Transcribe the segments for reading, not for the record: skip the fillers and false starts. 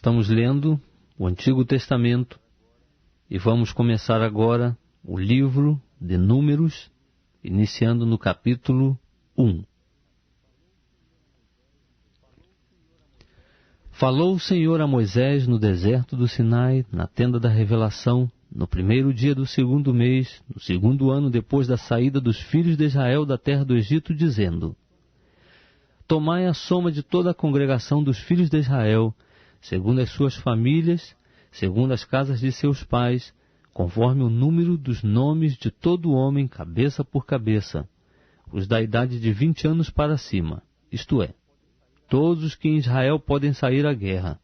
Estamos lendo o Antigo Testamento e vamos começar agora o livro de Números, iniciando no capítulo 1. Falou o Senhor a Moisés no deserto do Sinai, na tenda da revelação, no primeiro dia do segundo mês, no segundo ano depois da saída dos filhos de Israel da terra do Egito, dizendo: Tomai a soma de toda a congregação dos filhos de Israel, segundo as suas famílias, segundo as casas de seus pais, conforme o número dos nomes de todo homem, cabeça por cabeça, os da idade de 20 anos para cima, isto é, todos os que em Israel podem sair à guerra.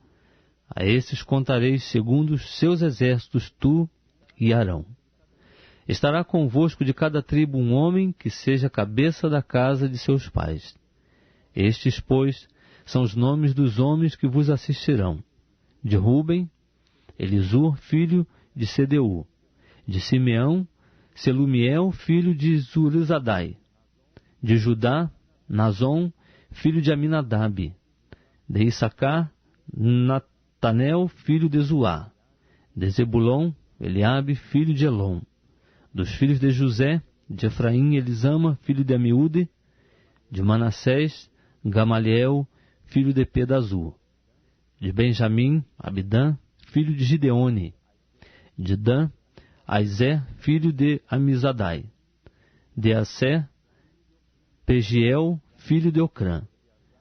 A esses contareis segundo os seus exércitos, tu e Arão. Estará convosco de cada tribo um homem que seja cabeça da casa de seus pais. Estes, pois, são os nomes dos homens que vos assistirão: de Ruben, Elisur, filho de Sedeu; de Simeão, Selumiel, filho de Zurizadai; de Judá, Nazon, filho de Aminadab; de Issacar, Natanel, filho de Zuá; de Zebulon, Eliabe, filho de Elon; dos filhos de José, de Efraim, Elisama, filho de Amiúde; de Manassés, Gamaliel, filho de Pedazur; de Benjamim, Abidã, filho de Gideone; de Dan, Aizé, filho de Amizadai; de Assé, Pegiel, filho de Ocrã;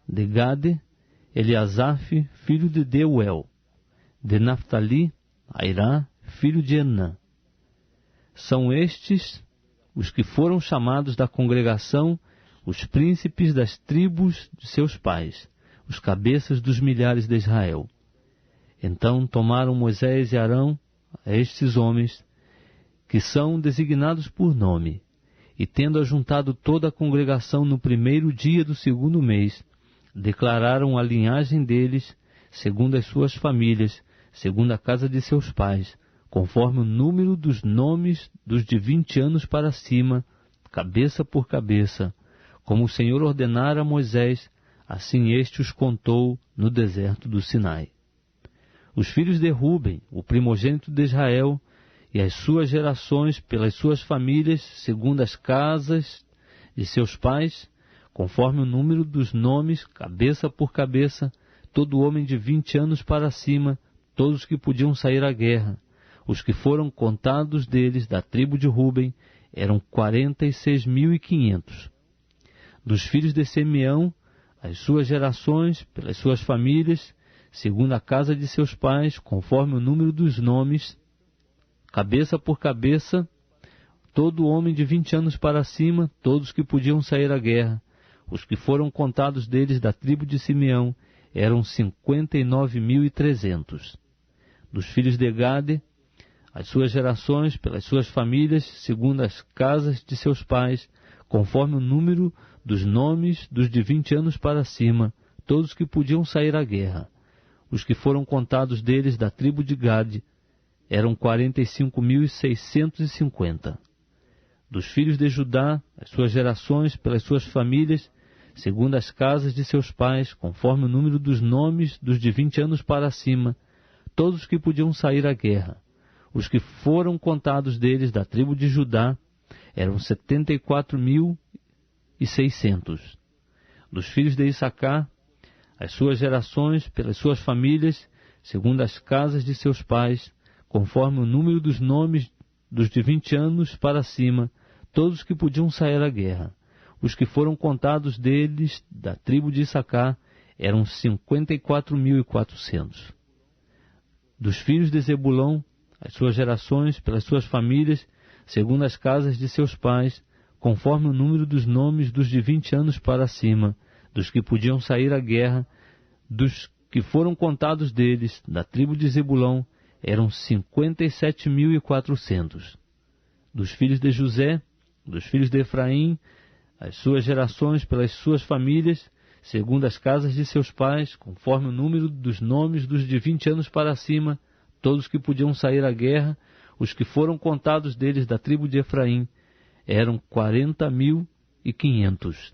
de Gade, Eliasaf, filho de Deuel; de Naftali, Airá, filho de Enã. São estes os que foram chamados da congregação, os príncipes das tribos de seus pais, os cabeças dos milhares de Israel. Então tomaram Moisés e Arão a estes homens, que são designados por nome, e tendo ajuntado toda a congregação no primeiro dia do segundo mês, declararam a linhagem deles, segundo as suas famílias, segundo a casa de seus pais, conforme o número dos nomes dos de 20 anos para cima, cabeça por cabeça, como o Senhor ordenara a Moisés, assim este os contou no deserto do Sinai. Os filhos de Ruben, o primogênito de Israel, e as suas gerações pelas suas famílias, segundo as casas de seus pais, conforme o número dos nomes, cabeça por cabeça, todo homem de 20 anos para cima, todos que podiam sair à guerra. Os que foram contados deles, da tribo de Ruben, eram 46.500. Dos filhos de Simeão, as suas gerações, pelas suas famílias, segundo a casa de seus pais, conforme o número dos nomes, cabeça por cabeça, todo homem de 20 anos para cima, todos que podiam sair à guerra. Os que foram contados deles, da tribo de Simeão, eram 59.300. Dos filhos de Gade, as suas gerações, pelas suas famílias, segundo as casas de seus pais, conforme o número dos nomes dos de 20 anos para cima, todos que podiam sair à guerra. Os que foram contados deles, da tribo de Gade, eram 45.650. Dos filhos de Judá, as suas gerações, pelas suas famílias, segundo as casas de seus pais, conforme o número dos nomes dos de 20 anos para cima, todos que podiam sair à guerra. Os que foram contados deles, da tribo de Judá, eram 74.600. Dos filhos de Issacar, as suas gerações, pelas suas famílias, segundo as casas de seus pais, conforme o número dos nomes dos de 20 anos para cima, todos que podiam sair à guerra. Os que foram contados deles, da tribo de Issacar, eram 54.400. Dos filhos de Zebulon, as suas gerações, pelas suas famílias, segundo as casas de seus pais, conforme o número dos nomes dos de 20 anos para cima, dos que podiam sair à guerra, dos que foram contados deles, da tribo de Zebulon, eram 57.400. Dos filhos de José, dos filhos de Efraim, as suas gerações pelas suas famílias, segundo as casas de seus pais, conforme o número dos nomes dos de 20 anos para cima, todos que podiam sair à guerra, os que foram contados deles, da tribo de Efraim, eram 40.500.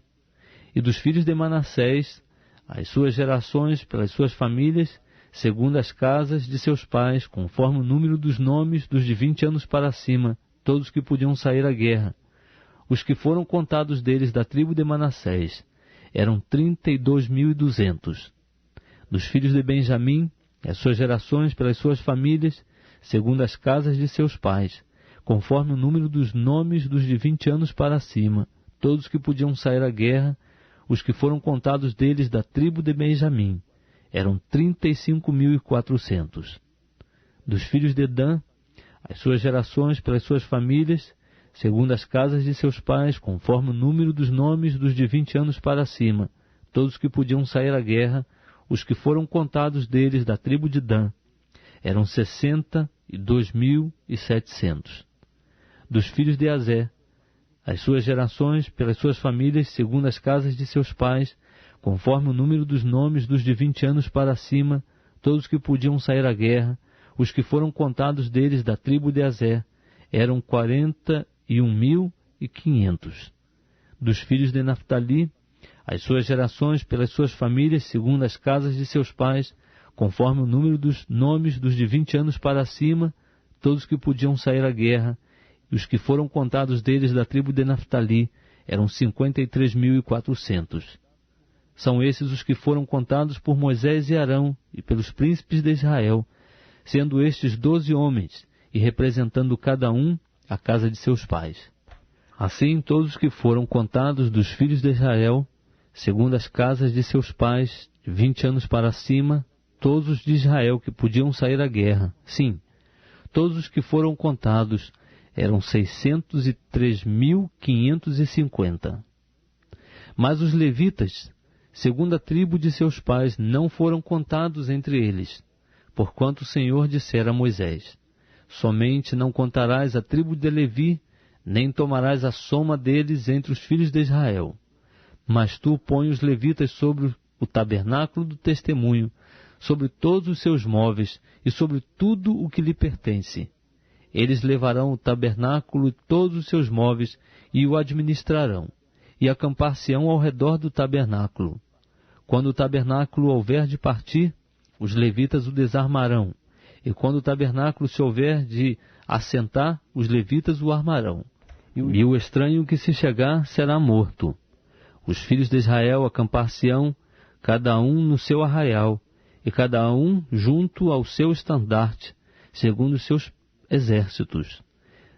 E dos filhos de Manassés, as suas gerações pelas suas famílias, segundo as casas de seus pais, conforme o número dos nomes dos de 20 anos para cima, todos que podiam sair à guerra. Os que foram contados deles da tribo de Manassés eram 32.200. Dos filhos de Benjamim, as suas gerações pelas suas famílias, segundo as casas de seus pais, conforme o número dos nomes dos de 20 anos para cima, todos que podiam sair à guerra, os que foram contados deles da tribo de Benjamim, eram 35.400. Dos filhos de Dan, as suas gerações pelas suas famílias, segundo as casas de seus pais, conforme o número dos nomes dos de 20 anos para cima, todos que podiam sair à guerra, os que foram contados deles da tribo de Dan, eram 62.700. Dos filhos de Azé, as suas gerações pelas suas famílias, segundo as casas de seus pais, conforme o número dos nomes dos de 20 anos para cima, todos que podiam sair à guerra, os que foram contados deles da tribo de Azé, eram 41.500. Dos filhos de Naftali, as suas gerações pelas suas famílias, segundo as casas de seus pais, conforme o número dos nomes dos de 20 anos para cima, todos que podiam sair à guerra, e os que foram contados deles da tribo de Naftali, eram 53.400. São esses os que foram contados por Moisés e Arão e pelos príncipes de Israel, sendo estes 12 homens, e representando cada um a casa de seus pais. Assim, todos os que foram contados dos filhos de Israel, segundo as casas de seus pais, de 20 anos para cima, todos os de Israel que podiam sair à guerra, sim, todos os que foram contados eram 603.550. Mas os levitas, segundo a tribo de seus pais, não foram contados entre eles, porquanto o Senhor dissera a Moisés: somente não contarás a tribo de Levi, nem tomarás a soma deles entre os filhos de Israel. Mas tu põe os levitas sobre o tabernáculo do testemunho, sobre todos os seus móveis e sobre tudo o que lhe pertence. Eles levarão o tabernáculo e todos os seus móveis e o administrarão, e acampar-se-ão ao redor do tabernáculo. Quando o tabernáculo houver de partir, os levitas o desarmarão, e quando o tabernáculo se houver de assentar, os levitas o armarão. E o estranho que se chegar será morto. Os filhos de Israel acampar-se-ão, cada um no seu arraial, e cada um junto ao seu estandarte, segundo os seus exércitos.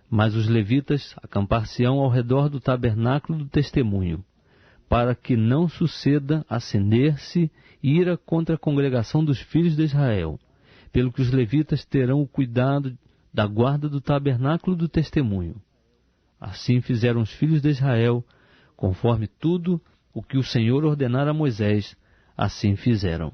Mas os levitas acampar-se-ão ao redor do tabernáculo do testemunho, para que não suceda acender-se ira contra a congregação dos filhos de Israel, pelo que os levitas terão o cuidado da guarda do tabernáculo do testemunho. Assim fizeram os filhos de Israel, conforme tudo o que o Senhor ordenara a Moisés, assim fizeram.